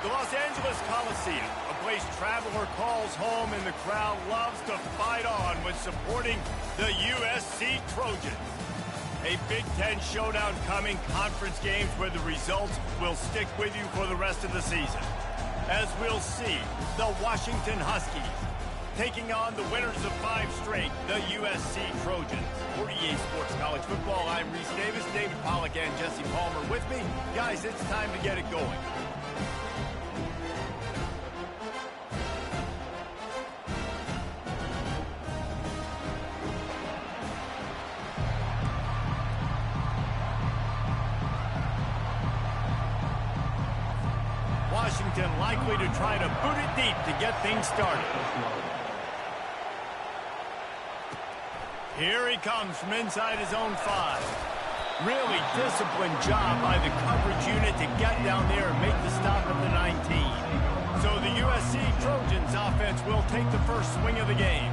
The Los Angeles Coliseum, a place traveler calls home and the crowd loves to fight on when supporting the USC Trojans. A Big Ten showdown coming, conference games where the results will stick with you for the rest of the season. As we'll see, the Washington Huskies taking on the winners of 5 straight, the USC Trojans. For EA Sports College Football, I'm Reese Davis, David Pollack and Jesse Palmer with me. Guys, it's time to get it going. Washington likely to try to boot it deep to get things started. Here he comes from inside his own 5. Really disciplined job by the coverage unit to get down there and make the stop at the 19. So the USC Trojans offense will take the first swing of the game.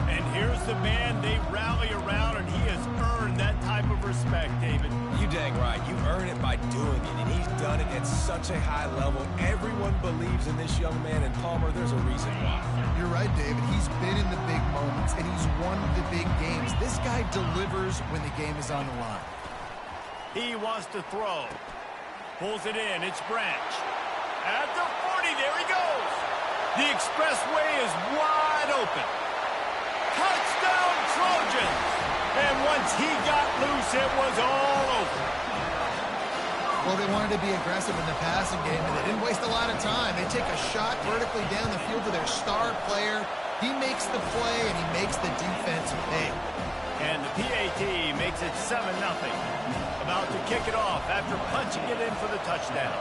And here's the man they rally around, and he has earned that type of respect, David. You dang right. You earn it by doing it, and he's done it at such a high level. Everyone believes in this young man, and Palmer, there's a reason why. You're right, David. He's been in the big moments, and he's won the big games. This guy delivers when the game is on the line. He wants to throw. Pulls it in. It's Branch. At the 40, there he goes. The expressway is wide open. Touchdown, Trojans! And once he got loose, it was all over. Well, they wanted to be aggressive in the passing game, and they didn't waste a lot of time. They take a shot vertically down the field to their star player. He makes the play, and he makes the defense pay. And the PAT makes it 7-0. About to kick it off after punching it in for the touchdown.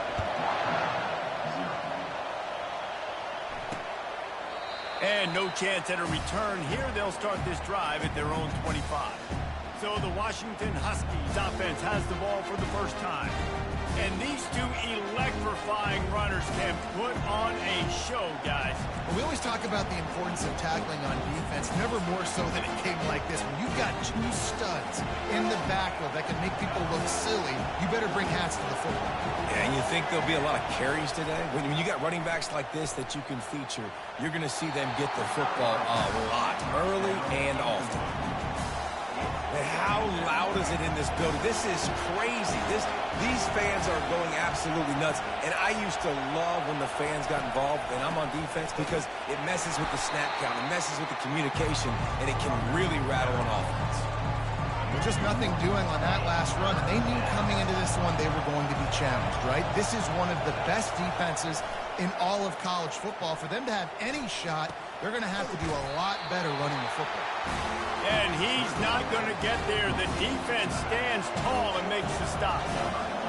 And no chance at a return here. They'll start this drive at their own 25. So the Washington Huskies offense has the ball for the first time. And these two electrifying runners can put on a show, guys. We always talk about the importance of tackling on defense, never more so than it came like this. When you've got 2 studs in the backfield that can make people look silly, you better bring hats to the football. Yeah, and you think there'll be a lot of carries today? When you got running backs like this that you can feature, you're going to see them get the football a lot, early and often. And how loud is it in this building? This is crazy. These fans are going absolutely nuts. And I used to love when the fans got involved, and I'm on defense, because it messes with the snap count, it messes with the communication, and it can really rattle an offense. Well, just nothing doing on that last run, and they knew coming into this one they were going to be challenged, right? This is one of the best defenses in all of college football. For them to have any shot, they're going to have to do a lot better running the football. And he's not going to get there. The defense stands tall and makes the stop.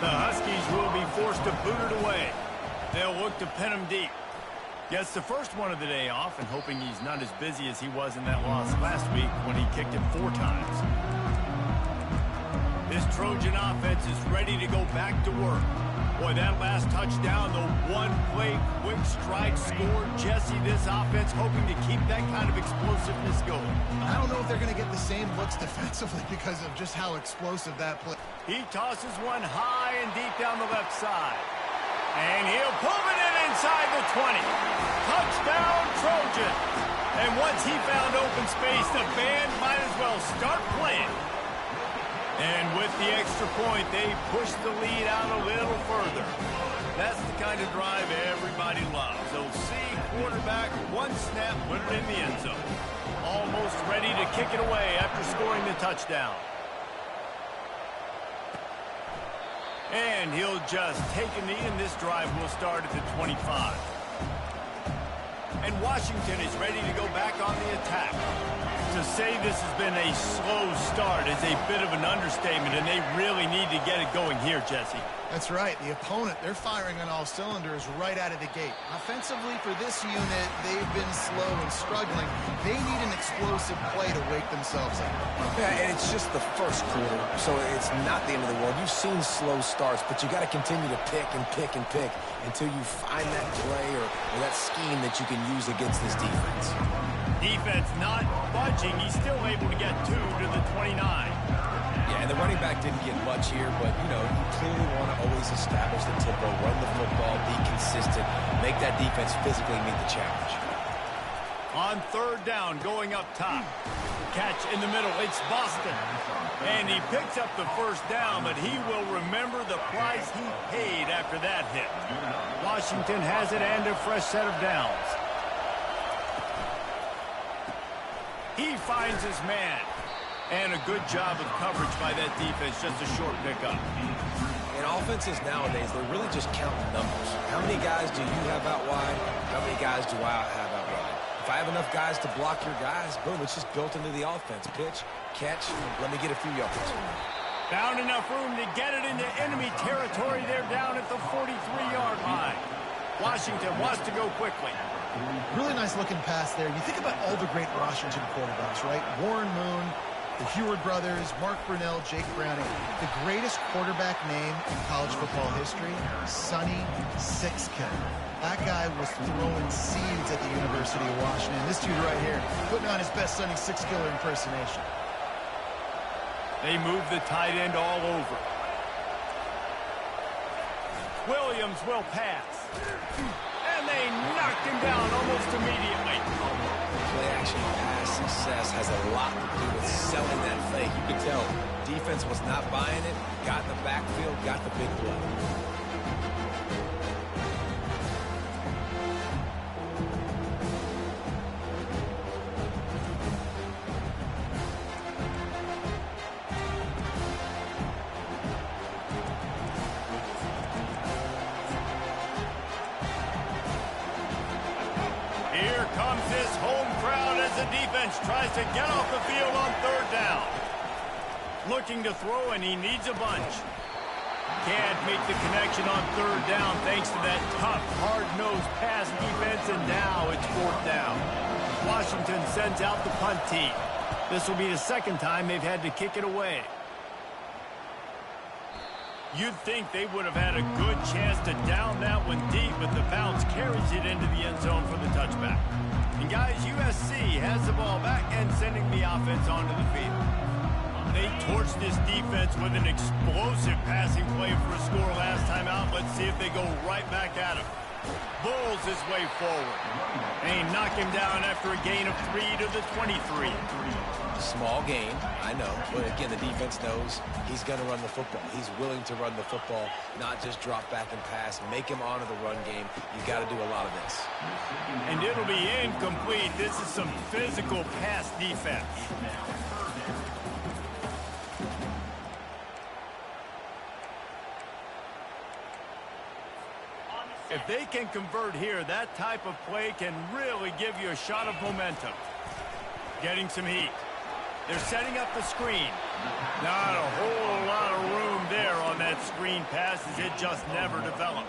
The Huskies will be forced to boot it away. They'll look to pin him deep. Gets the first one of the day off, and hoping he's not as busy as he was in that loss last week when he kicked it 4 times. This Trojan offense is ready to go back to work. Boy, that last touchdown, the one-play quick strike score. Jesse, this offense hoping to keep that kind of explosiveness going. I don't know if they're going to get the same looks defensively because of just how explosive that play. He tosses one high and deep down the left side. And he'll pull it in inside the 20. Touchdown, Trojan. And once he found open space, the band might as well start playing. And with the extra point, they push the lead out a little further. That's the kind of drive everybody loves. OC quarterback, one snap, put it in the end zone. Almost ready to kick it away after scoring the touchdown. And he'll just take a knee, and this drive will start at the 25. And Washington is ready to go back on the attack. To say this has been a slow start is a bit of an understatement, and they really need to get it going here, Jesse. That's right. The opponent, they're firing on all cylinders right out of the gate. Offensively, for this unit, they've been slow and struggling. They need an explosive play to wake themselves up. Yeah, and it's just the first quarter, so it's not the end of the world. You've seen slow starts, but you got to continue to pick and pick and pick until you find that play or that scheme that you can use against this defense. Defense not budging. He's still able to get 2 to the 29. Yeah, and the running back didn't get much here, but, you know, you clearly want to always establish the tempo, run the football, be consistent, make that defense physically meet the challenge. On third down, going up top. Catch in the middle. It's Boston. And he picks up the first down, but he will remember the price he paid after that hit. Washington has it and a fresh set of downs. He finds his man. And a good job of coverage by that defense, just a short pickup. In offenses nowadays, they're really just counting numbers. How many guys do you have out wide? How many guys do I have out wide? If I have enough guys to block your guys, boom, it's just built into the offense. Pitch, catch, let me get a few yards. Found enough room to get it into enemy territory. They're down at the 43-yard line. Washington wants to go quickly. Really nice looking pass there. You think about all the great Washington quarterbacks, right? Warren Moon, the Heward brothers, Mark Brunell, Jake Browning. The greatest quarterback name in college football history, Sonny Sixkin. That guy was throwing seeds at the University of Washington. This dude right here, putting on his best Sonny Sixkiller impersonation. They move the tight end all over. Williams will pass. And they knocked him down almost immediately. Play-action pass success has a lot to do with selling that fake. You can tell defense was not buying it, got in the backfield, got the big play. Here comes this home crowd as the defense tries to get off the field on third down. Looking to throw, and he needs a bunch. Can't make the connection on third down thanks to that tough, hard-nosed pass defense, and now it's fourth down. Washington sends out the punt team. This will be the second time they've had to kick it away. You'd think they would have had a good chance to down that one deep, but the bounce carries it into the end zone for the touchback. And guys, USC has the ball back and sending the offense onto the field. They torched this defense with an explosive passing play for a score last time out. Let's see if they go right back at him. Bulls his way forward. They knock him down after a gain of 3 to the 23. Small gain, I know, but again, the defense knows he's going to run the football. He's willing to run the football, not just drop back and pass, make him honor the run game. You've got to do a lot of this. And it'll be incomplete. This is some physical pass defense. If they can convert here, that type of play can really give you a shot of momentum. Getting some heat. They're setting up the screen. Not a whole lot of room there on that screen pass as it just never developed.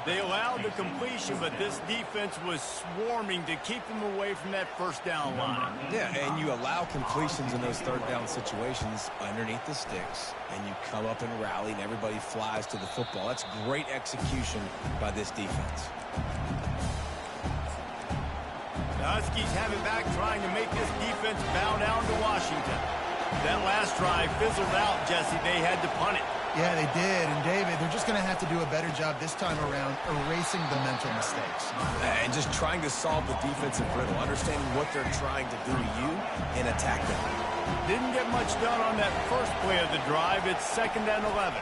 They allowed the completion, but this defense was swarming to keep them away from that first down line. Yeah, and you allow completions in those third down situations underneath the sticks, and you come up and rally, and everybody flies to the football. That's great execution by this defense. The Huskies have it back, trying to make this defense bow down to Washington. That last drive fizzled out, Jesse. They had to punt it. Yeah, they did. And, David, they're just going to have to do a better job this time around erasing the mental mistakes. And just trying to solve the defensive riddle, understanding what they're trying to do to you and attack them. Didn't get much done on that first play of the drive. It's 2nd and 11.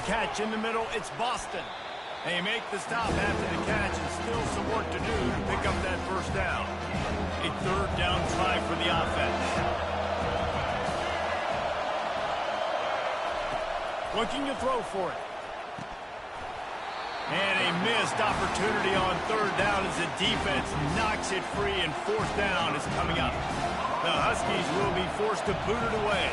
Catch in the middle. It's Boston. They make the stop after the catch, and still some work to do to pick up that first down. A third down try for the offense. Looking to throw for it. And a missed opportunity on third down as the defense knocks it free, and fourth down is coming up. The Huskies will be forced to boot it away.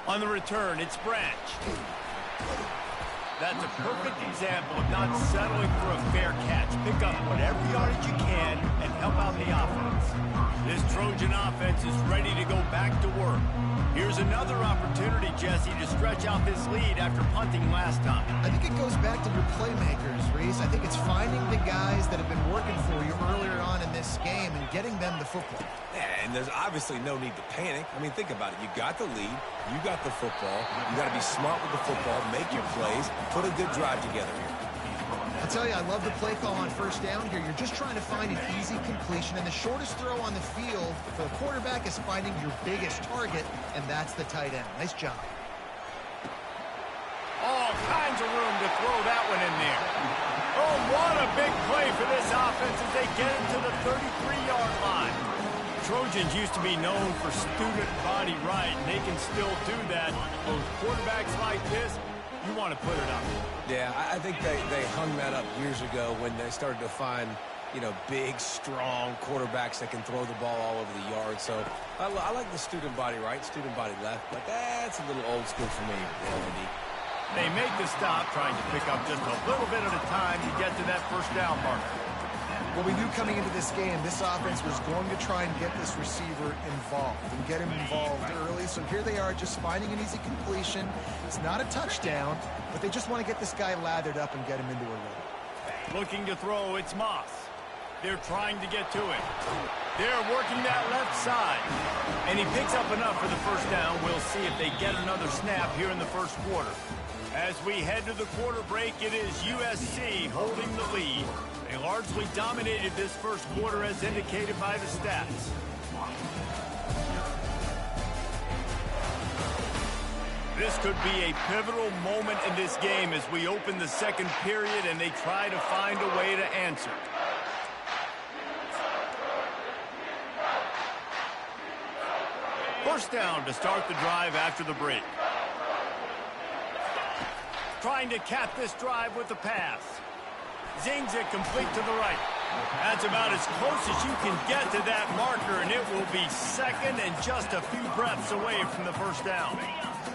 On the return, it's Branch. That's a perfect example of not settling for a fair catch. Pick up whatever yardage you can and help out the offense. This Trojan offense is ready to go back to work. Here's another opportunity, Jesse, to stretch out this lead after punting last time. I think it goes back to your playmakers, Reese. I think it's finding the guys that have been working for you earlier on in this game and getting them the football. Yeah, and there's obviously no need to panic. I mean, think about it. You got the lead. You got the football. You got to be smart with the football, make your plays, put a good drive together here. I'll tell you, I love the play call on first down here. You're just trying to find an easy completion, and the shortest throw on the field for a quarterback is finding your biggest target, and that's the tight end. Nice job. All kinds of room to throw that one in there. Oh, what a big play for this offense as they get it to the 33-yard line. Trojans used to be known for student body right, and they can still do that. Those quarterbacks like this, you want to put it up. Yeah, I think they hung that up years ago when they started to find, you know, big, strong quarterbacks that can throw the ball all over the yard. So I like the student body right, student body left, but that's a little old school for me, Andy. They make the stop, trying to pick up just a little bit at a time to get to that first down marker. Well, we knew coming into this game, this offense was going to try and get this receiver involved and get him involved early. So here they are just finding an easy completion. It's not a touchdown, but they just want to get this guy lathered up and get him into a lead. Looking to throw, it's Moss. They're trying to get to it. They're working that left side. And he picks up enough for the first down. We'll see if they get another snap here in the first quarter. As we head to the quarter break, it is USC holding the lead. They largely dominated this first quarter as indicated by the stats. This could be a pivotal moment in this game as we open the second period and they try to find a way to answer. First down to start the drive after the break. Trying to cap this drive with the pass. Zings it complete to the right. That's about as close as you can get to that marker, and it will be second and just a few breaths away from the first down.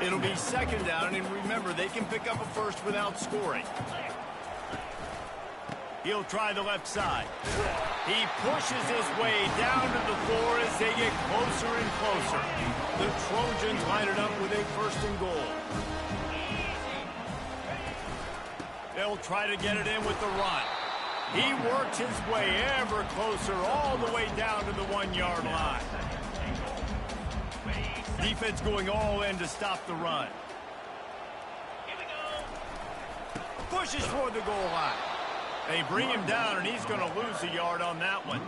It'll be second down, and remember, they can pick up a first without scoring. He'll try the left side. He pushes his way down to the floor as they get closer and closer. The Trojans line it up with a first and goal. They'll try to get it in with the run. He works his way ever closer all the way down to the 1-yard line. Defense going all in to stop the run. Pushes toward the goal line. They bring him down, and he's going to lose a yard on that one.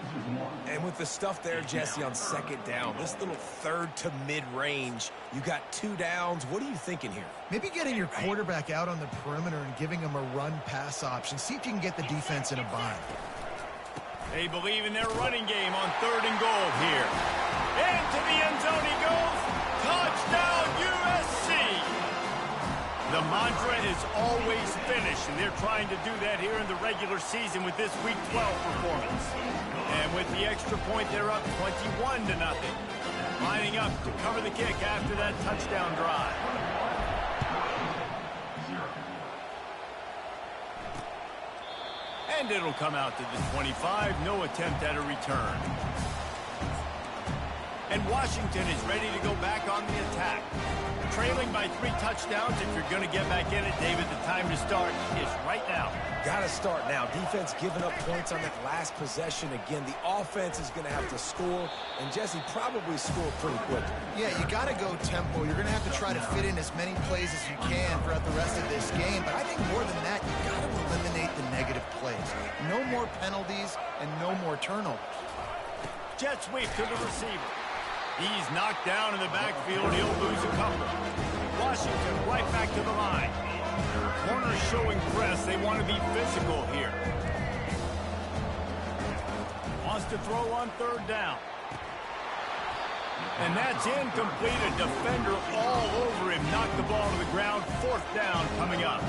And with the stuff there, Jesse, on second down, this little third to mid-range, you got 2 downs. What are you thinking here? Maybe getting your quarterback out on the perimeter and giving him a run-pass option. See if you can get the defense in a bind. They believe in their running game on third and goal here. Into the end zone he goes. Touchdown, USC! The mantra is always finish, and they're trying to do that here in the regular season with this Week 12 performance. And with the extra point, they're up 21-0. Lining up to cover the kick after that touchdown drive. And it'll come out to the 25. No attempt at a return. And Washington is ready to go back on the attack. Trailing by 3 touchdowns. If you're going to get back in it, David, the time to start is right now. Got to start now. Defense giving up points on that last possession. Again, the offense is going to have to score, and Jesse probably score pretty quick. Yeah, you got to go tempo. You're going to have to try to fit in as many plays as you can throughout the rest of this game. But I think more than that, you got to eliminate the negative plays. No more penalties and no more turnovers. Jet sweep to the receiver. He's knocked down in the backfield. He'll lose a couple. Washington right back to the line. Corners showing press. They want to be physical here. Wants to throw on third down. And that's incomplete. A defender all over him. Knocked the ball to the ground. Fourth down coming up.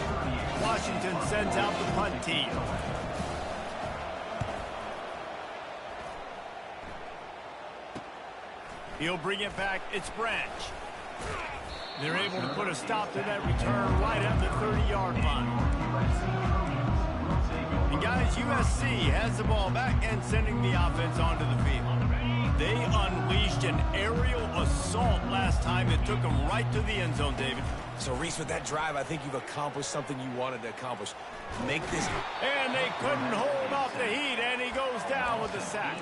Washington sends out the punt team. He'll bring it back. It's Branch. They're able to put a stop to that return right at the 30-yard line. And guys, USC has the ball back and sending the offense onto the field. They unleashed an aerial assault last time. It took them right to the end zone, David. So, Reese, with that drive, I think you've accomplished something you wanted to accomplish. Make this... And they couldn't hold off the heat, and he goes down with a sack.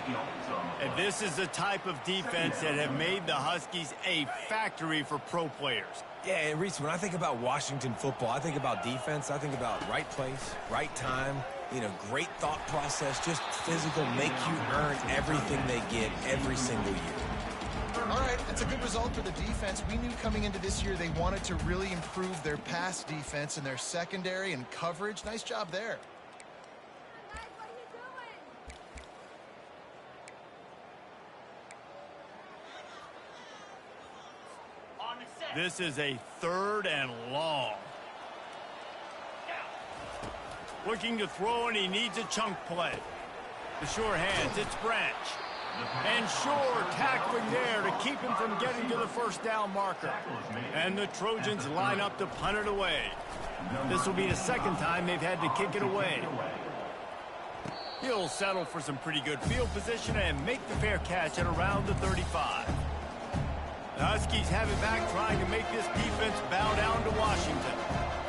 And this is the type of defense that have made the Huskies a factory for pro players. Yeah, and Reese, when I think about Washington football, I think about defense. I think about right place, right time, great thought process, just physical, make you earn everything they get every single year. All right, that's a good result for the defense. We knew coming into this year they wanted to really improve their pass defense and their secondary and coverage. Nice job there. This is a 3rd and long. Looking to throw, and he needs a chunk play. The sure hands, it's Branch. And Shore tackling there to keep him from getting to the first down marker. And the Trojans line up to punt it away. This will be the second time they've had to kick it away. He'll settle for some pretty good field position and make the fair catch at around the 35. The Huskies have it back, trying to make this defense bow down to Washington.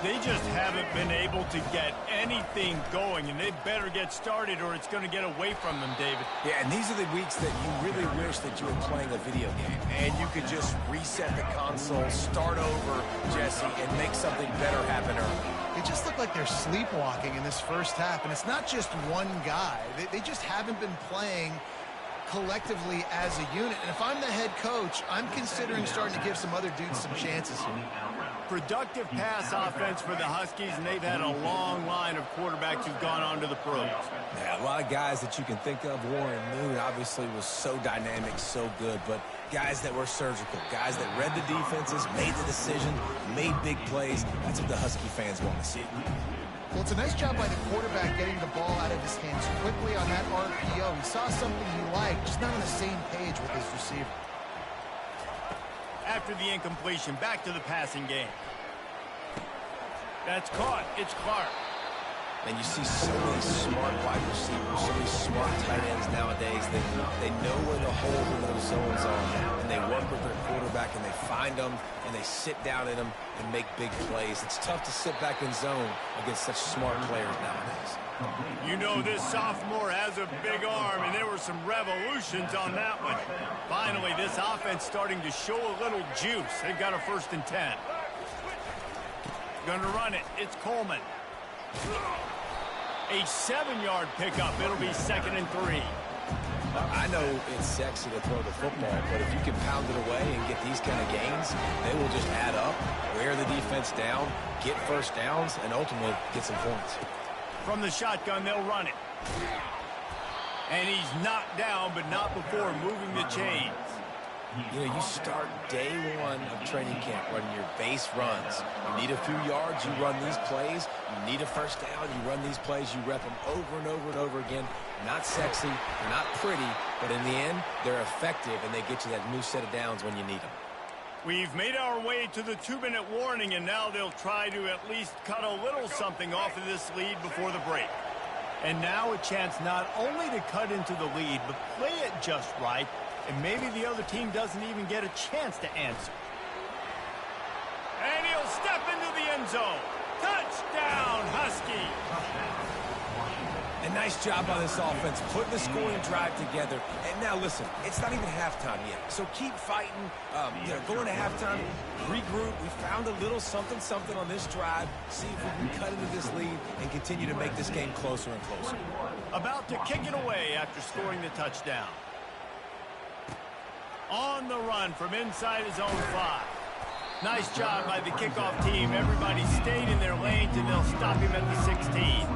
They just haven't been able to get anything going, and they better get started or it's going to get away from them, David. Yeah, and these are the weeks that you really wish that you were playing a video game, and you could just reset the console, start over, Jesse, and make something better happen early. They just look like they're sleepwalking in this first half, and it's not just one guy. They just haven't been playing collectively as a unit. And if I'm the head coach, I'm considering starting to give some other dudes some chances here. Productive pass offense for the Huskies, and they've had a long line of quarterbacks who've gone on to the pros. Yeah, a lot of guys that you can think of. Warren Moon obviously was so dynamic, so good, but guys that were surgical, guys that read the defenses, made the decision, made big plays. That's what the Husky fans want to see. Well, it's a nice job by the quarterback getting the ball out of his hands quickly on that RPO. He saw something he liked, just not on the same page with his receiver. After the incompletion, back to the passing game. That's caught. It's Clark. And you see so many smart wide receivers, so many smart tight ends nowadays that they know where the holes in those zones are, and they work with their quarterback, and they find them, and they sit down in them and make big plays. It's tough to sit back in zone against such smart players nowadays. You know this sophomore has a big arm, and there were some revolutions on that one. Finally, this offense starting to show a little juice. They've got a 1st and 10. Going to run it. It's Coleman. A 7-yard pickup. It'll be 2nd and 3. I know it's sexy to throw the football, but if you can pound it away and get these kind of gains, they will just add up, wear the defense down, get first downs, and ultimately get some points. From the shotgun, they'll run it. And he's knocked down, but not before moving the chains. You start day one of training camp running your base runs. You need a few yards, you run these plays. You need a first down, you run these plays. You rep them over and over and over again. Not sexy, they're not pretty, but in the end, they're effective, and they get you that new set of downs when you need them. We've made our way to the 2-minute warning, and now they'll try to at least cut a little something off of this lead before the break. And now a chance not only to cut into the lead, but play it just right, and maybe the other team doesn't even get a chance to answer. And he'll step into the end zone. Touchdown, Husky! A nice job on this offense, putting the scoring drive together. And now, listen, it's not even halftime yet. So keep fighting, going to halftime, regroup. We found a little something on this drive. See if we can cut into this lead and continue to make this game closer and closer. About to kick it away after scoring the touchdown. On the run from inside his own 5. Nice job by the kickoff team. Everybody stayed in their lanes, and they'll stop him at the 16.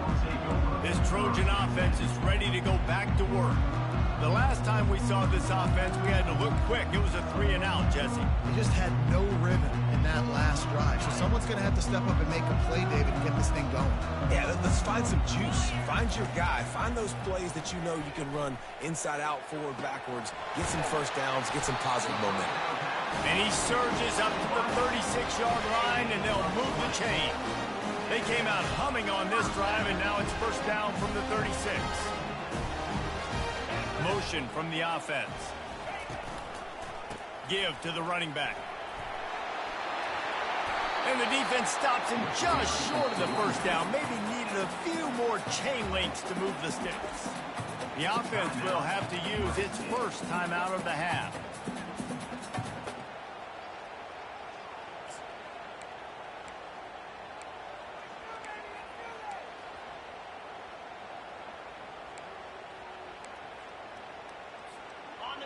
This Trojan offense is ready to go back to work. The last time we saw this offense, we had to look quick. It was a 3-and-out, Jesse. They just had no rhythm in that last drive. So someone's going to have to step up and make a play, David, and get this thing going. Yeah, let's find some juice. Find your guy. Find those plays that you know you can run inside out, forward, backwards. Get some first downs. Get some positive momentum. And he surges up to the 36-yard line, and they'll move the chain. They came out humming on this drive, and now it's first down from the 36. Motion from the offense. Give to the running back. And the defense stops him just short of the first down. Maybe needed a few more chain links to move the sticks. The offense will have to use its first timeout of the half.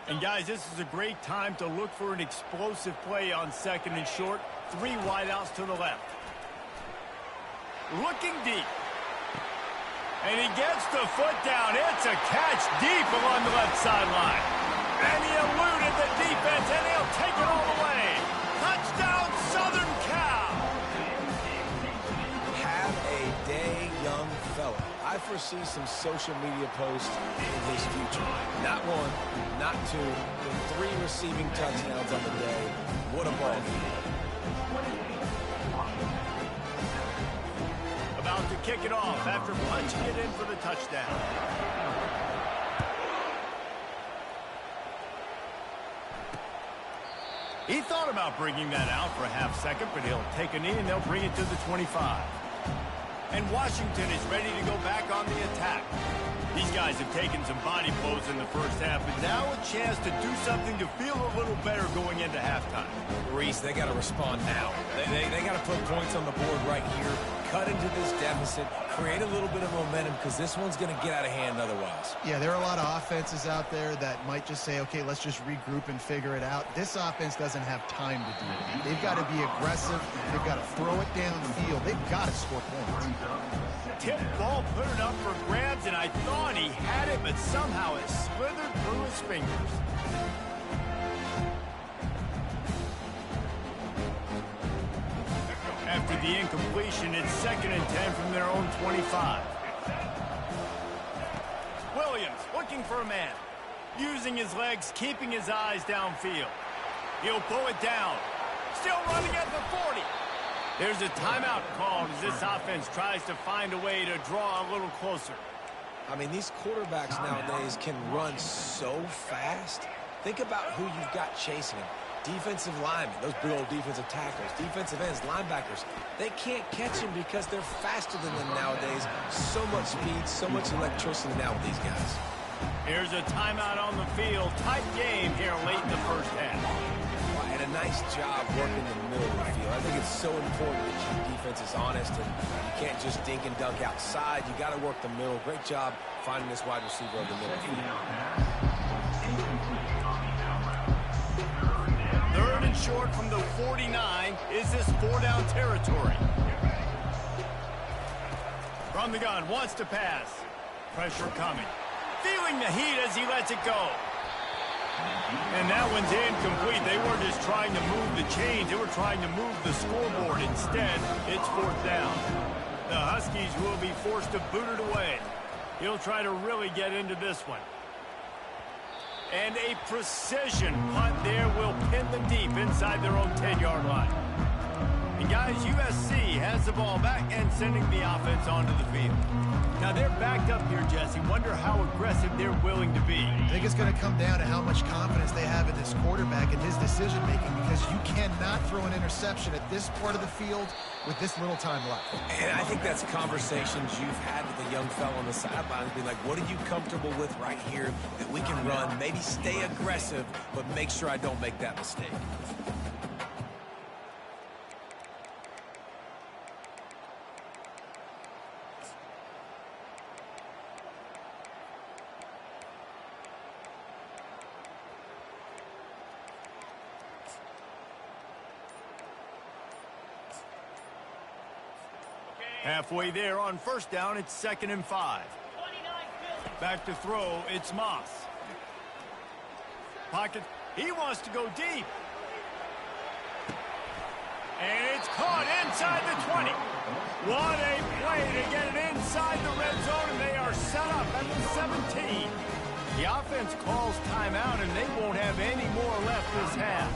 And guys, this is a great time to look for an explosive play on second and short. 3 wideouts to the left. Looking deep. And he gets the foot down. It's a catch deep along the left sideline. And he eluded the defense, and he'll take it all the way. Touchdown, Southern Cal. Have a day, young fella. I foresee some social media posts in his future. Not 1, not 2, but 3 receiving touchdowns on the day. What a ball game. About to kick it off after punching it in for the touchdown. He thought about bringing that out for a half second, but he'll take a knee and they'll bring it to the 25. And Washington is ready to go back on the attack. These guys have taken some body blows in the first half, but now a chance to do something to feel a little better going into halftime. Reese, they got to respond now. They got to put points on the board right here, cut into this deficit, create a little bit of momentum, because this one's going to get out of hand otherwise. Yeah, there are a lot of offenses out there that might just say, okay, let's just regroup and figure it out. This offense doesn't have time to do it. They've got to be aggressive. They've got to throw it downfield. They've got to score points. Tip ball, put it up for grabs, and I thought he had it, but somehow it slithered through his fingers. After the incompletion, it's 2nd and 10 from their own 25. Williams looking for a man. Using his legs, keeping his eyes downfield. He'll pull it down. Still running at the 40. There's a timeout called as this offense tries to find a way to draw a little closer. I mean, these quarterbacks nowadays can run so fast. Think about who you've got chasing them. Defensive linemen, those big old defensive tackles, defensive ends, linebackers. They can't catch him because they're faster than them nowadays. So much speed, so much electricity now with these guys. Here's a timeout on the field. Tight game here late in the first half. And a nice job working the middle of the field. I think it's so important that your defense is honest and you can't just dink and dunk outside. You got to work the middle. Great job finding this wide receiver over the middle of the field. 3rd and short from the 49. Is this 4-down territory? From the gun, wants to pass. Pressure coming. Feeling the heat as he lets it go. And that one's incomplete. They weren't just trying to move the chains. They were trying to move the scoreboard. Instead, it's 4th down. The Huskies will be forced to boot it away. He'll try to really get into this one. And a precision punt there will pin them deep inside their own 10-yard line. And guys, USC has the ball back and sending the offense onto the field. Now they're backed up here, Jesse. Wonder how aggressive they're willing to be. I think it's going to come down to how much confidence they have in this quarterback and his decision-making, because you cannot throw an interception at this part of the field with this little time left. And I think that's conversations you've had with a young fellow on the sidelines, being like, what are you comfortable with right here that we can run? Maybe stay aggressive, but make sure I don't make that mistake. Halfway there on 1st down, it's 2nd and 5. Back to throw, it's Moss. Pocket, he wants to go deep. And it's caught inside the 20. What a play to get it inside the red zone, and they are set up at the 17. The offense calls timeout, and they won't have any more left this half.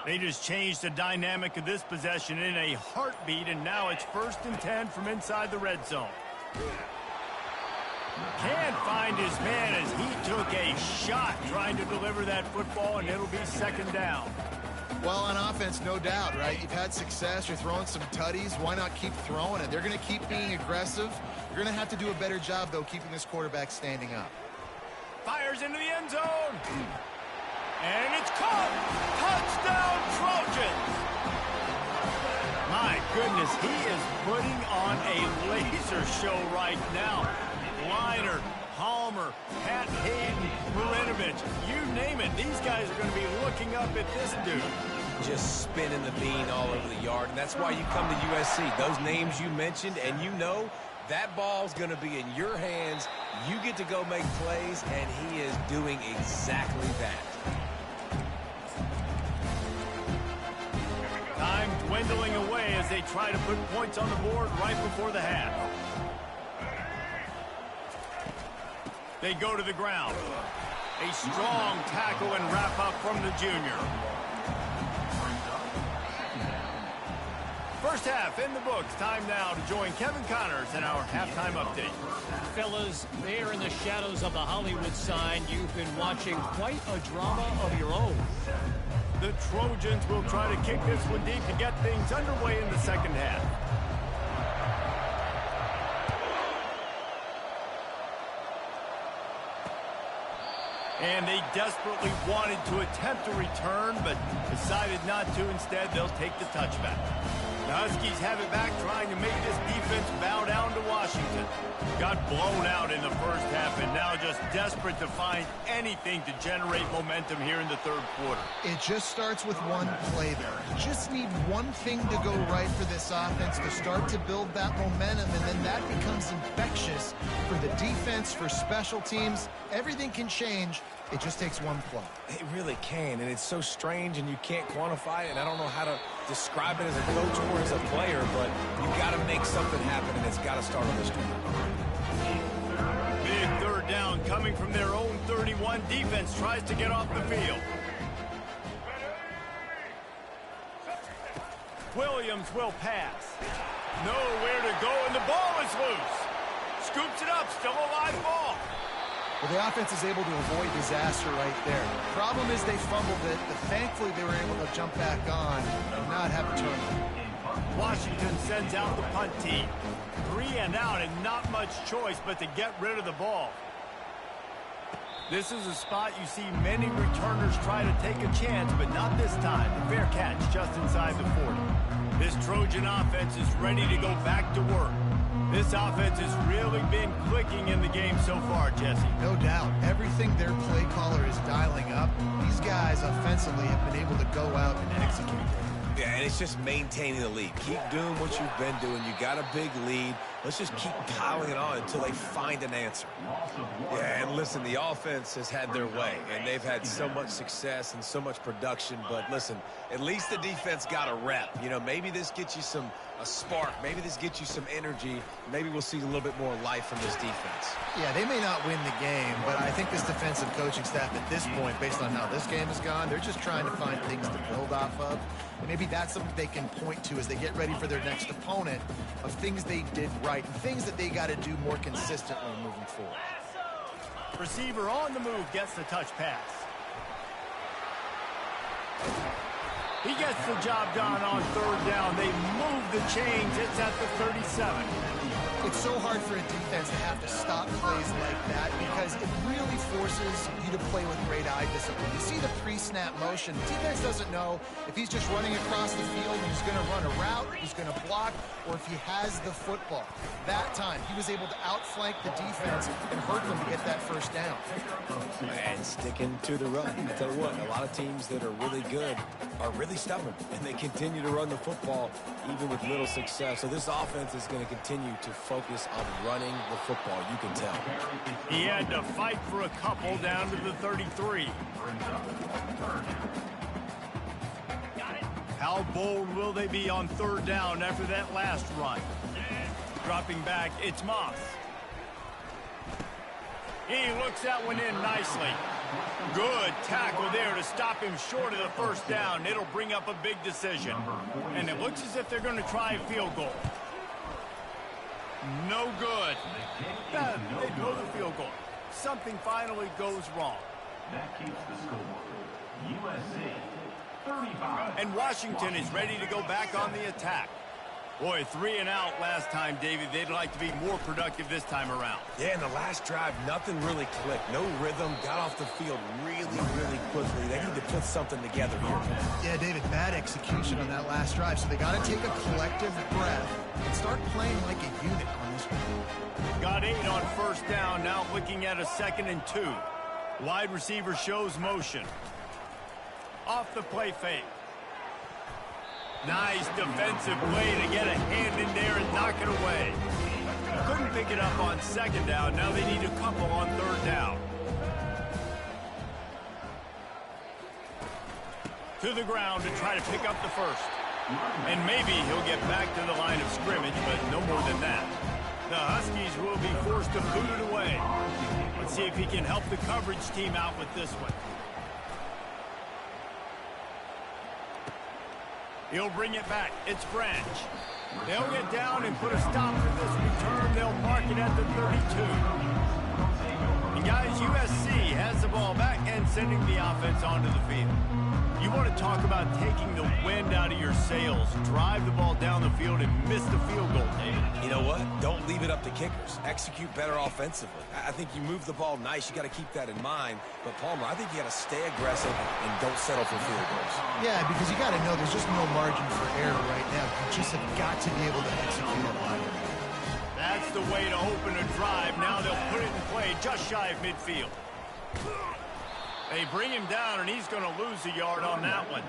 They just changed the dynamic of this possession in a heartbeat, and now it's 1st and 10 from inside the red zone. Can't find his man as he took a shot trying to deliver that football, and it'll be 2nd down. Well, on offense, no doubt, right? You've had success. You're throwing some tutties. Why not keep throwing it? They're going to keep being aggressive. You're going to have to do a better job, though, keeping this quarterback standing up. Fires into the end zone. And it's caught. Touchdown, Trojans. My goodness, he is putting on a laser show right now. Liner, Palmer, Pat Hayden, Marinovich, you name it. These guys are going to be looking up at this dude. Just spinning the bean all over the yard, and that's why you come to USC. Those names you mentioned, and you know that ball's going to be in your hands. You get to go make plays, and he is doing exactly that. Time dwindling away as they try to put points on the board right before the half. They go to the ground. A strong tackle and wrap up from the junior. First half in the books. Time now to join Kevin Connors in our halftime update. Fellas, there in the shadows of the Hollywood sign, you've been watching quite a drama of your own. The Trojans will try to kick this one deep to get things underway in the 2nd half. And they desperately wanted to attempt a return, but decided not to. Instead, they'll take the touchback. The Huskies have it back, trying to make this defense bow down to Washington. Got blown out in the 1st half, and now just desperate to find anything to generate momentum here in the 3rd quarter. It just starts with one play there. You just need one thing to go right for this offense to start to build that momentum, and then that becomes infectious for the defense, for special teams. Everything can change. It just takes one play. It really can, and it's so strange, and you can't quantify it, and I don't know how to describe it as a coach or as a player, but you got to make something happen, and it's got to start on the street. Big 3rd down coming from their own 31. Defense tries to get off the field. Williams will pass. Nowhere to go, and the ball is loose. Scoops it up, still a live ball. Well, the offense is able to avoid disaster right there. The problem is they fumbled it, but thankfully they were able to jump back on and not have a turnover. Washington sends out the punt team. 3 and out, and not much choice but to get rid of the ball. This is a spot you see many returners try to take a chance, but not this time. The fair catch just inside the 40. This Trojan offense is ready to go back to work. This offense has really been clicking in the game so far, Jesse. No doubt. Everything their play caller is dialing up, these guys offensively have been able to go out and execute. Yeah, and it's just maintaining the lead. Keep doing what you've been doing. You got a big lead. Let's just keep piling it on until they find an answer. Yeah, and listen, the offense has had their way, and they've had so much success and so much production. But listen, at least the defense got a rep. You know, maybe this gets you a spark. Maybe this gets you some energy. Maybe we'll see a little bit more life from this defense. Yeah, they may not win the game, but I think this defensive coaching staff at this point, based on how this game has gone, they're just trying to find things to build off of. And maybe that's something they can point to as they get ready for their next opponent, of things they did right and things that they got to do more consistently moving forward. Receiver on the move gets the touch pass. He gets the job done on 3rd down. They move the chains. It's at the 37. It's so hard for a defense to have to stop plays like that because it really forces you to play with great eye discipline. You see the pre-snap motion. The defense doesn't know if he's just running across the field, he's going to run a route, he's going to block, or if he has the football. That time, he was able to outflank the defense and hurt them to get that 1st down. And sticking to the run. I tell you what, a lot of teams that are really good are really stubborn, and they continue to run the football even with little success. So this offense is going to continue to focus on running the football, you can tell. He had to fight for a couple down to the 33. How bold will they be on 3rd down after that last run? Dropping back, it's Moss. He looks that one in nicely. Good tackle there to stop him short of the first down. It'll bring up a big decision. And it looks as if they're going to try a field goal. No good. They blow the field goal. Something finally goes wrong. That keeps the score. USC 35. And Washington is ready to go back on the attack. Boy, 3 and out last time, David. They'd like to be more productive this time around. Yeah, in the last drive, nothing really clicked. No rhythm, got off the field really quickly. They need to put something together here. Yeah, David, bad execution on that last drive. So they got to take a collective breath and start playing like a unit on this one. Got 8 on first down, now looking at a 2nd and 2. Wide receiver shows motion. Off the play fake. Nice defensive play to get a hand in there and knock it away. Couldn't pick it up on 2nd down. Now they need a couple on 3rd down. To the ground to try to pick up the first. And maybe he'll get back to the line of scrimmage, but no more than that. The Huskies will be forced to boot it away. Let's see if he can help the coverage team out with this one. He'll bring it back. It's Branch. They'll get down and put a stop to this return. They'll mark it at the 32. And guys, USC has the ball back and sending the offense onto the field. You want to talk about taking the wind out of your sails. Drive the ball down the field and miss the field goal, David. You know what? Don't leave it up to kickers. Execute better offensively. I think you move the ball nice. You got to keep that in mind. But, Palmer, I think you got to stay aggressive and don't settle for field goals. Yeah, because you got to know there's just no margin for error right now. You just have got to be able to execute it line. That's the way to open a drive. Now they'll put it in play just shy of midfield. They bring him down, and he's going to lose a yard on that one.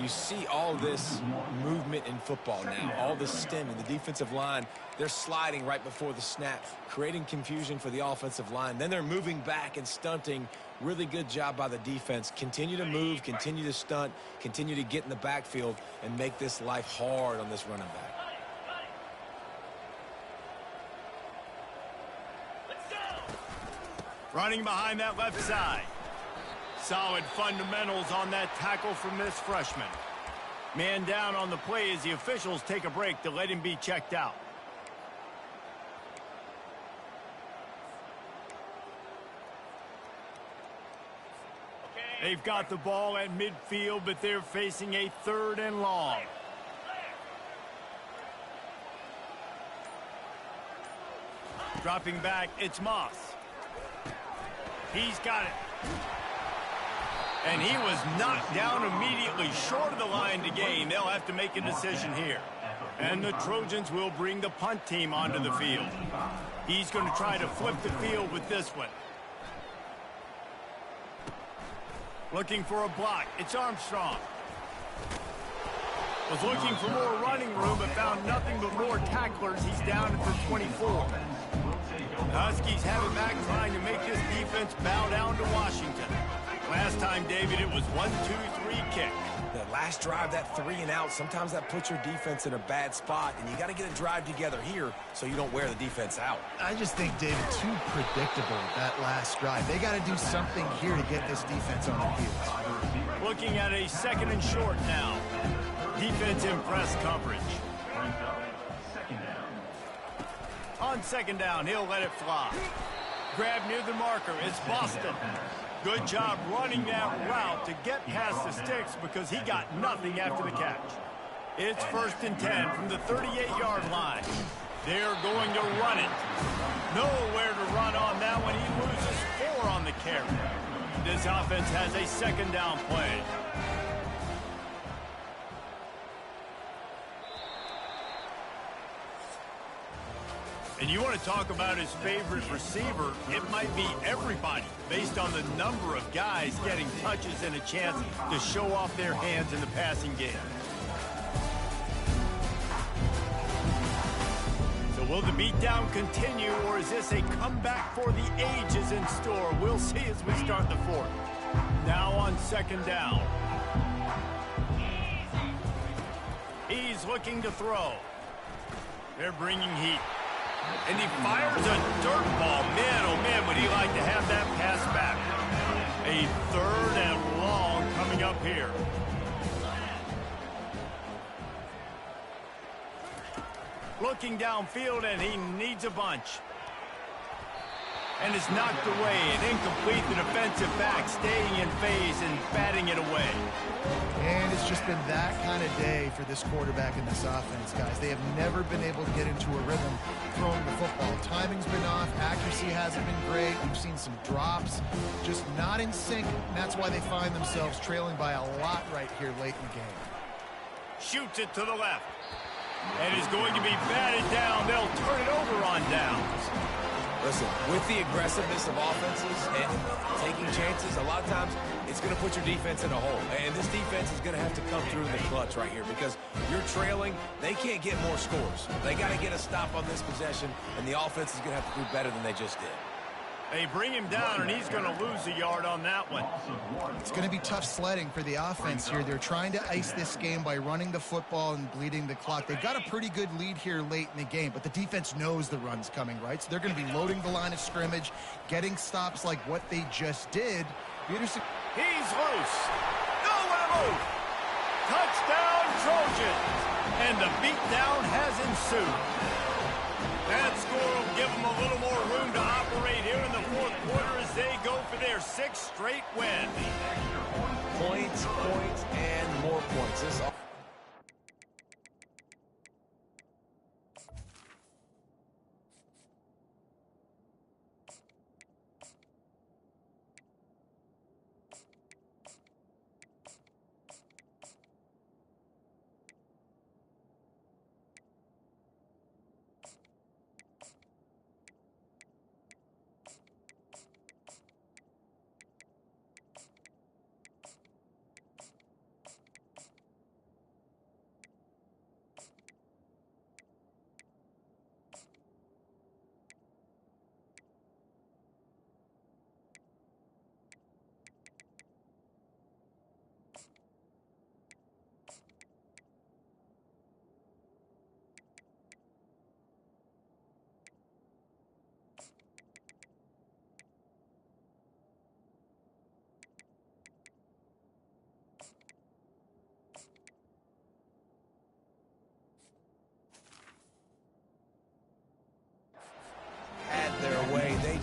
You see all this movement in football now, all this stemming. The defensive line, they're sliding right before the snap, creating confusion for the offensive line. Then they're moving back and stunting. Really good job by the defense. Continue to move, continue to stunt, continue to get in the backfield, and make this life hard on this running back. Running behind that left side. Solid fundamentals on that tackle from this freshman. Man down on the play as the officials take a break to let him be checked out. They've got the ball at midfield, but they're facing a 3rd and long. Dropping back, it's Moss. He's got it. And he was knocked down immediately short of the line to gain. They'll have to make a decision here. And the Trojans will bring the punt team onto the field. He's going to try to flip the field with this one. Looking for a block. It's Armstrong. Was looking for more running room, but found nothing but more tacklers. He's down at the 24. The Huskies have it back, trying to make this defense bow down to Washington. Last time, David, it was 1-2-3 kick. That last drive, that 3 and out, sometimes that puts your defense in a bad spot, and you got to get a drive together here so you don't wear the defense out. I just think, David, too predictable that last drive. They got to do something here to get this defense on the field. Looking at a 2nd and short now. Defense in press coverage. On 2nd down, he'll let it fly. Grab near the marker. It's Boston. Good job running that route to get past the sticks because he got nothing after the catch. It's 1st and 10 from the 38-yard line. They're going to run it. Nowhere to run on that one. He loses 4 on the carry. This offense has a 2nd down play. And you want to talk about his favorite receiver, it might be everybody based on the number of guys getting touches and a chance to show off their hands in the passing game. So will the beatdown continue, or is this a comeback for the ages in store? We'll see as we start the 4th. Now on 2nd down. He's looking to throw. They're bringing heat. And he fires a dirt ball. Man, oh man, would he like to have that pass back. A 3rd and long coming up here. Looking downfield, and he needs a bunch. And it's knocked away and incomplete. The defensive back staying in phase and batting it away. And it's just been that kind of day for this quarterback in this offense, guys. They have never been able to get into a rhythm throwing the football. Timing's been off. Accuracy hasn't been great. We've seen some drops. Just not in sync. And that's why they find themselves trailing by a lot right here late in the game. Shoots it to the left. And is going to be batted down. They'll turn it over on downs. Listen, with the aggressiveness of offenses and taking chances, a lot of times it's going to put your defense in a hole. And this defense is going to have to come through in the clutch right here because you're trailing. They can't get more scores. They got to get a stop on this possession, and the offense is going to have to do better than they just did. They bring him down, and he's going to lose a yard on that one. It's going to be tough sledding for the offense here. They're trying to ice this game by running the football and bleeding the clock. They've got a pretty good lead here late in the game, but the defense knows the run's coming, right? So they're going to be loading the line of scrimmage, getting stops like what they just did. Peterson. He's loose. Nowhere to move. Touchdown, Trojans. And the beatdown has ensued. That score will give them a little more room to operate here in the 4th quarter as they go for their 6th straight win. Points, points, and more points. This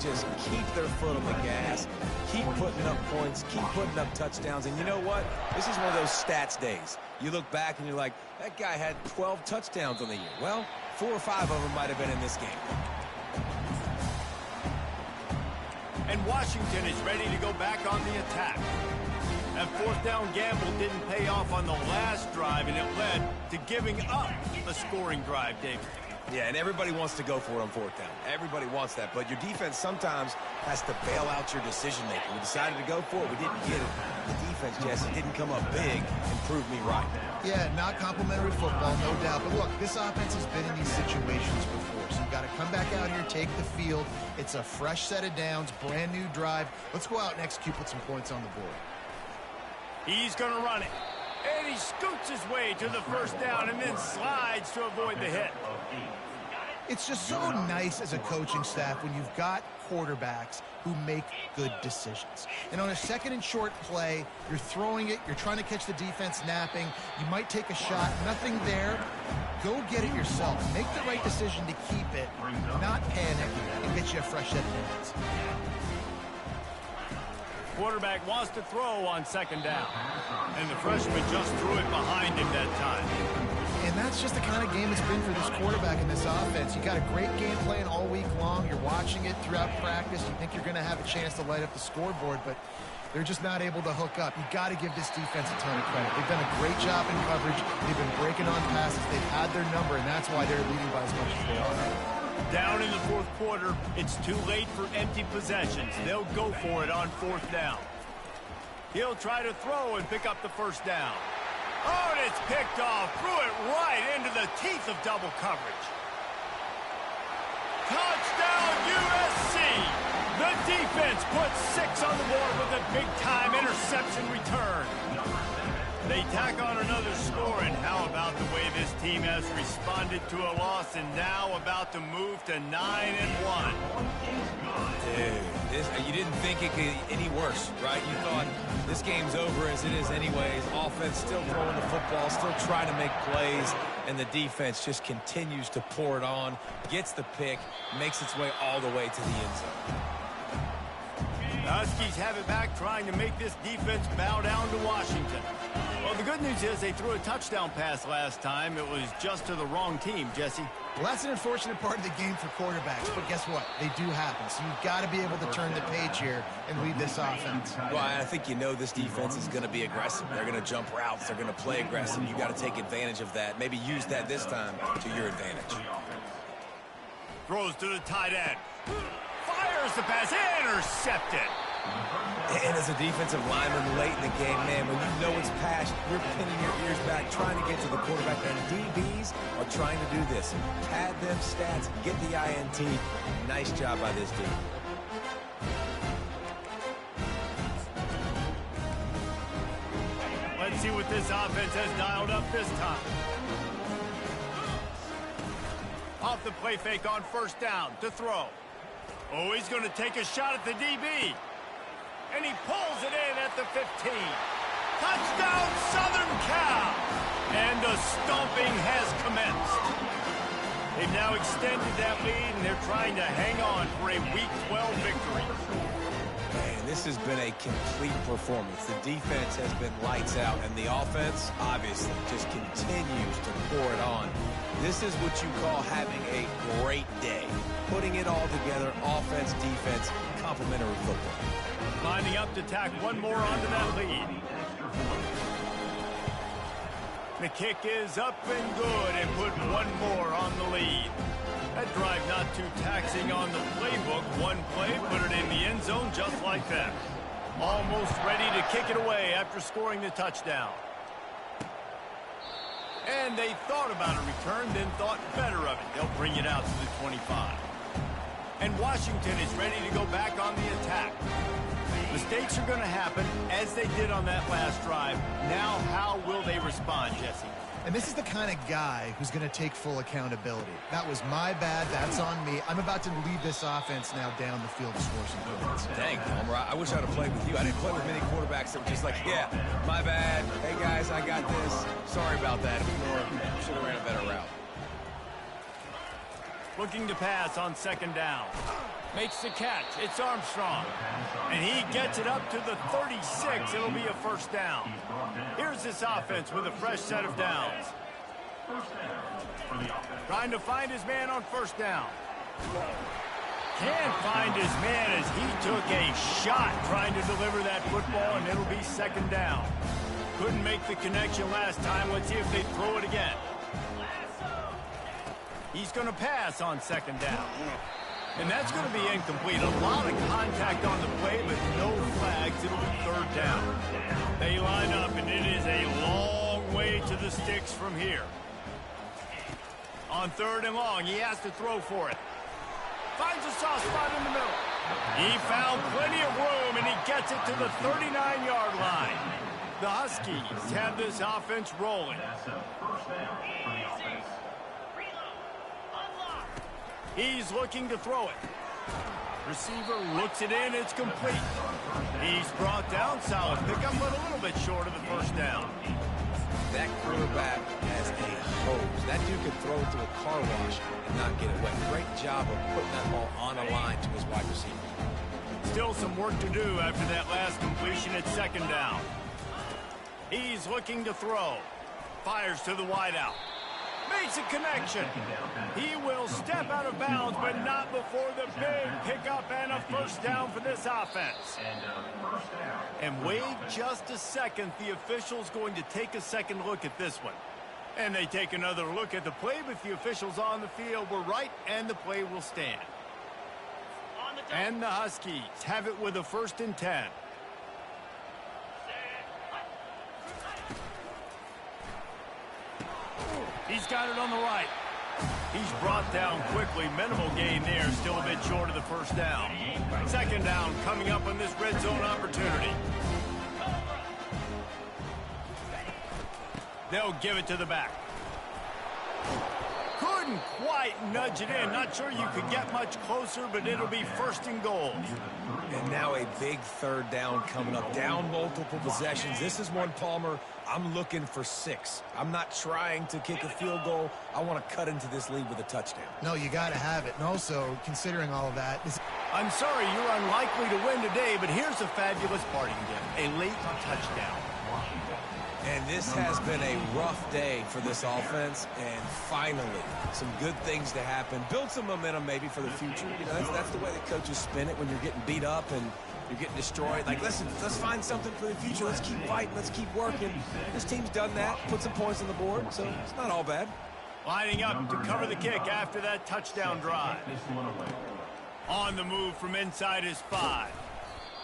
just keep their foot on the gas, keep putting up points, keep putting up touchdowns. And you know what? This is one of those stats days. You look back and you're like, that guy had 12 touchdowns on the year. Well, 4 or 5 of them might have been in this game. And Washington is ready to go back on the attack. That 4th down gamble didn't pay off on the last drive, and it led to giving up a scoring drive, David. Yeah, and everybody wants to go for it on 4th down. Everybody wants that, but your defense sometimes has to bail out your decision-making. We decided to go for it. We didn't get it. The defense, Jesse, didn't come up big and prove me right. Yeah, not complimentary football, no doubt. But look, this offense has been in these situations before, so you've got to come back out here, take the field. It's a fresh set of downs, brand new drive. Let's go out and execute, put some points on the board. He's going to run it. And he scoots his way to the 1st down and then slides to avoid the hit. It's just so nice as a coaching staff when you've got quarterbacks who make good decisions. And on a 2nd and short play, you're throwing it, you're trying to catch the defense napping, you might take a shot, nothing there. Go get it yourself. Make the right decision to keep it, not panic, and get you a fresh set of points. Quarterback wants to throw on 2nd down. And the freshman just threw it behind him that time. And that's just the kind of game it's been for this quarterback in this offense. You got a great game plan all week long. You're watching it throughout practice. You think you're going to have a chance to light up the scoreboard, but they're just not able to hook up. You got to give this defense a ton of credit. They've done a great job in coverage. They've been breaking on passes. They've had their number, and that's why they're leading by as much as they are. Down in the 4th quarter, it's too late for empty possessions. They'll go for it on 4th down. He'll try to throw and pick up the 1st down. Oh, and it's picked off. Threw it right into the teeth of double coverage. Touchdown, USC! The defense puts 6 on the board with a big-time interception return. They tack on another score, and how about the way this team has responded to a loss and now about to move to 9-1? Dude, you didn't think it could get any worse, right? You thought this game's over as it is anyways. Offense still throwing the football, still trying to make plays, and the defense just continues to pour it on, gets the pick, makes its way all the way to the end zone. The Huskies have it back, trying to make this defense bow down to Washington. Well, the good news is they threw a touchdown pass last time. It was just to the wrong team, Jesse. Well, that's an unfortunate part of the game for quarterbacks, but guess what? They do happen, so you've got to be able to turn the page here and lead this offense. Well, I think you know this defense is going to be aggressive. They're going to jump routes. They're going to play aggressive. You got to take advantage of that. Maybe use that this time to your advantage. Throws to the tight end. Fires the pass. Intercepted. And as a defensive lineman late in the game, man, when you know it's passed, you're pinning your ears back, trying to get to the quarterback. And DBs are trying to do this. Pad them stats, get the INT. Nice job by this dude. Let's see what this offense has dialed up this time. Off the play fake on first down to throw. Oh, he's going to take a shot at the DB. And he pulls it in at the 15. Touchdown, Southern Cal! And the stomping has commenced. They've now extended that lead, and they're trying to hang on for a Week 12 victory. Man, this has been a complete performance. The defense has been lights out, and the offense, obviously, just continues to pour it on. This is what you call having a great day. Putting it all together, offense, defense, complementary football. Lining up to tack one more onto that lead. The kick is up and good, and put one more on the lead. That drive not too taxing on the playbook. One play, put it in the end zone just like that. Almost ready to kick it away after scoring the touchdown. And they thought about a return, then thought better of it. They'll bring it out to the 25. And Washington is ready to go back on the attack. Mistakes are going to happen, as they did on that last drive. Now, how will they respond, Jesse? And this is the kind of guy who's going to take full accountability. That was my bad. That's on me. I'm about to lead this offense now down the field to score some points. Dang, Homer, I wish I'd have played with you. I didn't play with many quarterbacks that were just like, yeah, my bad. Hey, guys, I got this. Sorry about that. It was more, should have ran a better route. Looking to pass on second down. Makes the catch. It's Armstrong. And he gets it up to the 36. It'll be a first down. Here's this offense with a fresh set of downs. Trying to find his man on first down. Can't find his man as he took a shot trying to deliver that football, and it'll be second down. Couldn't make the connection last time. Let's see if they throw it again. He's going to pass on second down. And that's going to be incomplete. A lot of contact on the play, but no flags. It'll be third down. They line up, and it is a long way to the sticks from here. On third and long, he has to throw for it. Finds a soft spot in the middle. He found plenty of room, and he gets it to the 39-yard line. The Huskies have this offense rolling. He's looking to throw it. Receiver looks it in. It's complete. He's brought down. Solid pickup, but a little bit short of the first down. That quarterback has a hose. That dude could throw it to a car wash and not get it wet. Great job of putting that ball on a line to his wide receiver. Still some work to do after that last completion at second down. He's looking to throw. Fires to the wideout. Makes a connection. He will step out of bounds, but not before the big pickup and a first down for this offense. And wait just a second. The official's going to take a second look at this one. And they take another look at the play, but the officials on the field were right, and the play will stand. And the Huskies have it with a 1st and 10. He's got it on the right. He's brought down quickly. Minimal gain there. Still a bit short of the first down. Second down coming up on this red zone opportunity. They'll give it to the back. Couldn't quite nudge it in. Not sure you could get much closer, but it'll be first and goal. And now a big third down coming up. Down multiple possessions. This is one, Palmer, I'm looking for 6. I'm not trying to kick a field goal. I want to cut into this lead with a touchdown. No, you got to have it. And also, considering all of that, I'm sorry you're unlikely to win today, but here's a fabulous parting gift. A late touchdown. And this has been a rough day for this offense, and finally, some good things to happen. Build some momentum maybe for the future. You know, that's the way the coaches spin it when you're getting beat up and you're getting destroyed. Like, listen, let's find something for the future. Let's keep fighting. Let's keep working. This team's done that, put some points on the board, so it's not all bad. Lining up to cover the kick after that touchdown drive. On the move from inside his 5.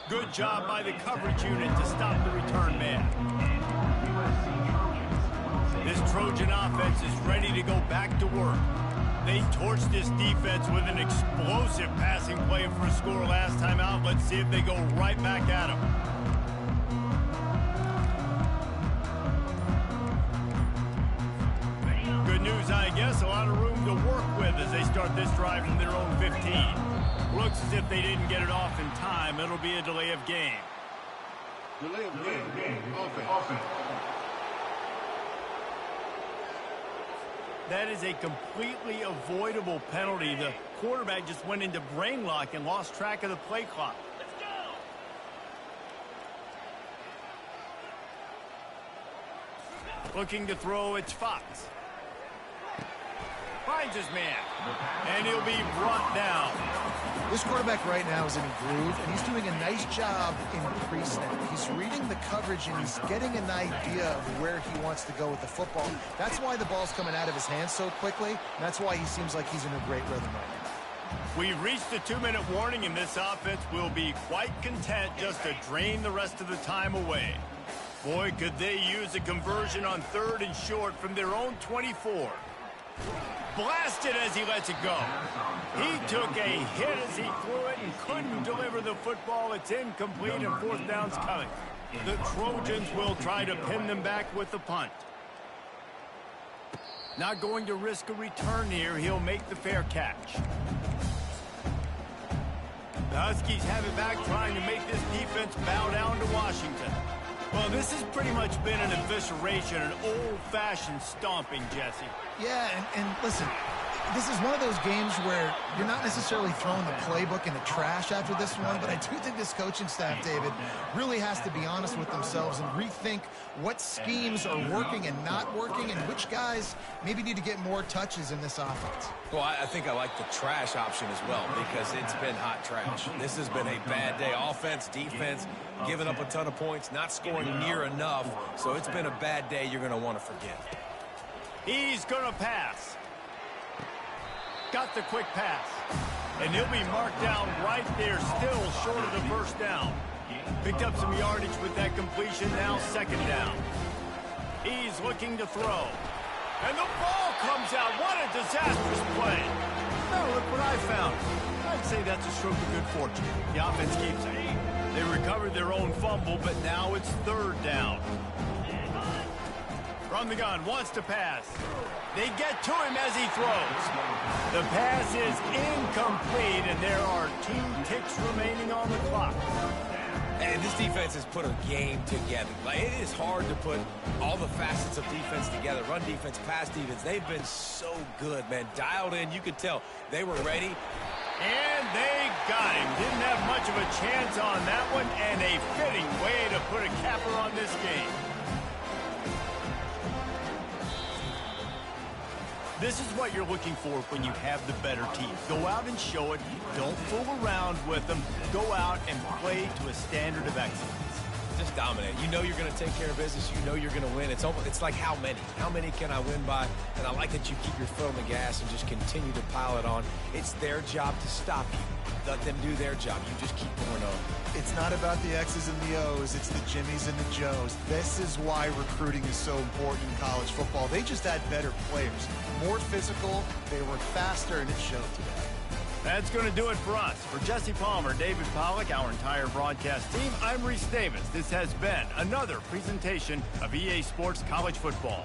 Good job by the coverage unit to stop the return man. This Trojan offense is ready to go back to work. They torched this defense with an explosive passing play for a score last time out. Let's see if they go right back at them. Good news, I guess. A lot of room to work with as they start this drive from their own 15. Looks as if they didn't get it off in time. It'll be a delay of game. Delay of game. Offense. That is a completely avoidable penalty. The quarterback just went into brain lock and lost track of the play clock. Let's go! Looking to throw, it's Fox. Finds his man, and he'll be brought down. this quarterback right now is in a groove, and he's doing a nice job in pre-snap. He's reading the coverage, and he's getting an idea of where he wants to go with the football. That's why the ball's coming out of his hands so quickly, and that's why he seems like he's in a great rhythm right now. We've reached the 2-minute warning, and this offense will be quite content just to drain the rest of the time away. Boy, could they use a conversion on 3rd and short from their own 24. Blasted as he lets it go. He took a hit as he threw it and couldn't deliver the football. It's incomplete and 4th down's coming. The Trojans will try to pin them back with the punt. Not going to risk a return here. He'll make the fair catch. The Huskies have it back, trying to make this defense bow down to Washington. Well, this has pretty much been an evisceration, an old-fashioned stomping, Jesse. Yeah, and listen, this is one of those games where you're not necessarily throwing the playbook in the trash after this one, but I do think this coaching staff, David, really has to be honest with themselves and rethink what schemes are working and not working and which guys maybe need to get more touches in this offense. Well, I think I like the trash option as well because it's been hot trash. This has been a bad day. Offense, defense, giving up a ton of points, not scoring near enough. So it's been a bad day you're going to want to forget. He's going to pass. Got the quick pass. And he'll be marked down right there, still short of the first down. Picked up some yardage with that completion, now 2nd down. He's looking to throw. And the ball comes out. What a disastrous play. Now look what I found. I'd say that's a stroke of good fortune. The offense keeps it. They recovered their own fumble, but now it's 3rd down. From the gun, wants to pass. They get to him as he throws. The pass is incomplete, and there are 2 ticks remaining on the clock. And this defense has put a game together. Like, it is hard to put all the facets of defense together. Run defense, pass defense. They've been so good, man. Dialed in. You could tell they were ready. And they got him. Didn't have much of a chance on that one, and a fitting way to put a capper on this game. This is what you're looking for when you have the better team. Go out and show it. Don't fool around with them. Go out and play to a standard of excellence. Just dominate. You know you're going to take care of business. You know you're going to win. It's like how many? How many can I win by? And I like that you keep your foot on the gas and just continue to pile it on. It's their job to stop you. Let them do their job. You just keep going on. It's not about the X's and the O's. It's the Jimmies and the Joes. This is why recruiting is so important in college football. They just had better players. More physical. They were faster, and it showed today. That's going to do it for us. For Jesse Palmer, David Pollack, our entire broadcast team, I'm Reese Davis. This has been another presentation of EA Sports College Football.